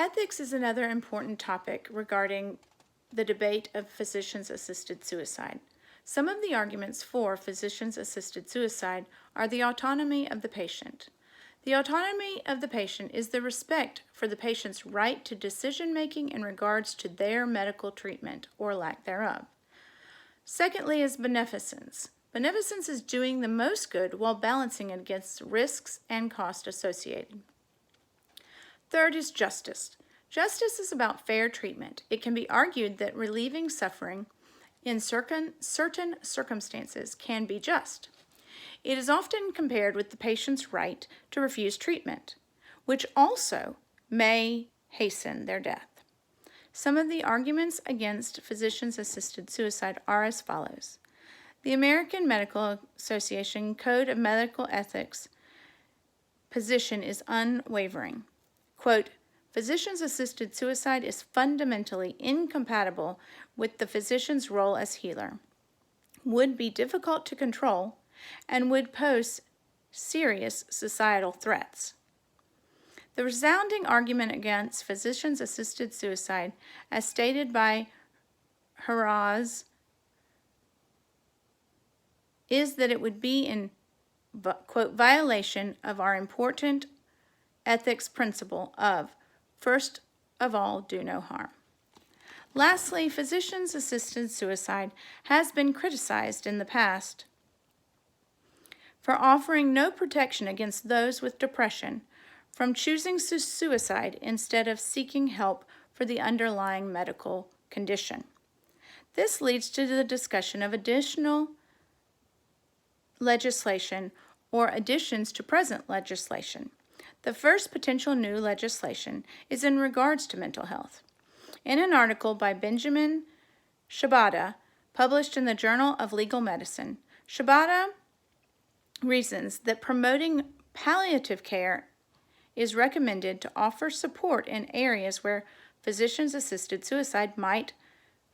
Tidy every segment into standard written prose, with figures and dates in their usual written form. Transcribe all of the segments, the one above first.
Ethics is another important topic regarding the debate of physician-assisted suicide. Some of the arguments for physician-assisted suicide are the autonomy of the patient. The autonomy of the patient is the respect for the patient's right to decision-making in regards to their medical treatment or lack thereof. Secondly is beneficence. Beneficence is doing the most good while balancing it against risks and costs associated. Third is justice. Justice is about fair treatment. It can be argued that relieving suffering in certain circumstances can be just. It is often compared with the patient's right to refuse treatment, which also may hasten their death. Some of the arguments against physician-assisted suicide are as follows. The American Medical Association Code of Medical Ethics position is unwavering. Quote, physician-assisted suicide is fundamentally incompatible with the physician's role as healer, would be difficult to control, and would pose serious societal threats. The resounding argument against physician-assisted suicide, as stated by Haraz, is that it would be in, quote, violation of our important ethics principle of, first of all, do no harm. Lastly, physician-assisted suicide has been criticized in the past for offering no protection against those with depression from choosing suicide instead of seeking help for the underlying medical condition. This leads to the discussion of additional legislation or additions to present legislation. The first potential new legislation is in regards to mental health. In an article by Benjamin Shibata, published in the Journal of Legal Medicine, Shibata reasons that promoting palliative care is recommended to offer support in areas where physician-assisted suicide might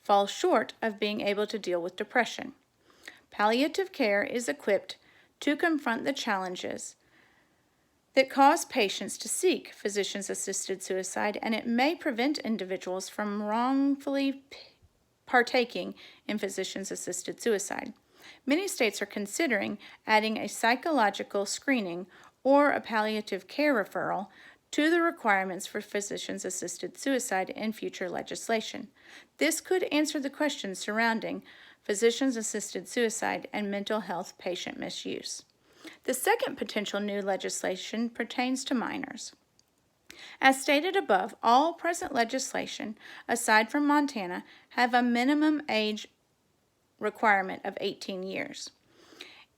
fall short of being able to deal with depression. Palliative care is equipped to confront the challenges that cause patients to seek physician-assisted suicide, and it may prevent individuals from wrongfully partaking in physician-assisted suicide. Many states are considering adding a psychological screening or a palliative care referral to the requirements for physician-assisted suicide in future legislation. This could answer the questions surrounding physician-assisted suicide and mental health patient misuse. The second potential new legislation pertains to minors. As stated above, all present legislation, aside from Montana, have a minimum age requirement of 18 years.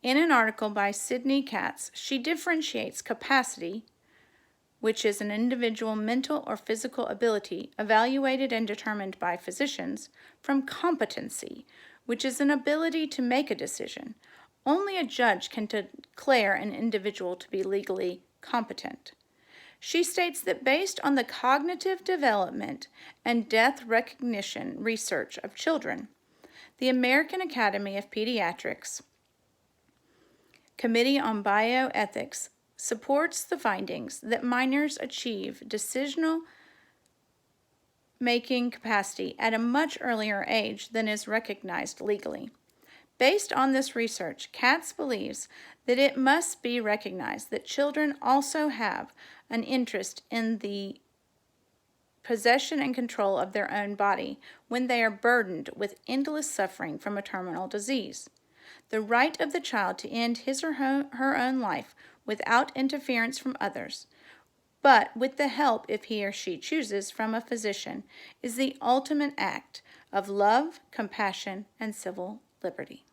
In an article by Sydney Katz, she differentiates capacity, which is an individual mental or physical ability evaluated and determined by physicians, from competency, which is an ability to make a decision. Only a judge can declare an individual to be legally competent. She states that based on the cognitive development and death recognition research of children, the American Academy of Pediatrics Committee on Bioethics supports the findings that minors achieve decision-making capacity at a much earlier age than is recognized legally. Based on this research, Katz believes that it must be recognized that children also have an interest in the possession and control of their own body when they are burdened with endless suffering from a terminal disease. The right of the child to end his or her own life without interference from others, but with the help, if he or she chooses, from a physician, is the ultimate act of love, compassion, and civil liberty.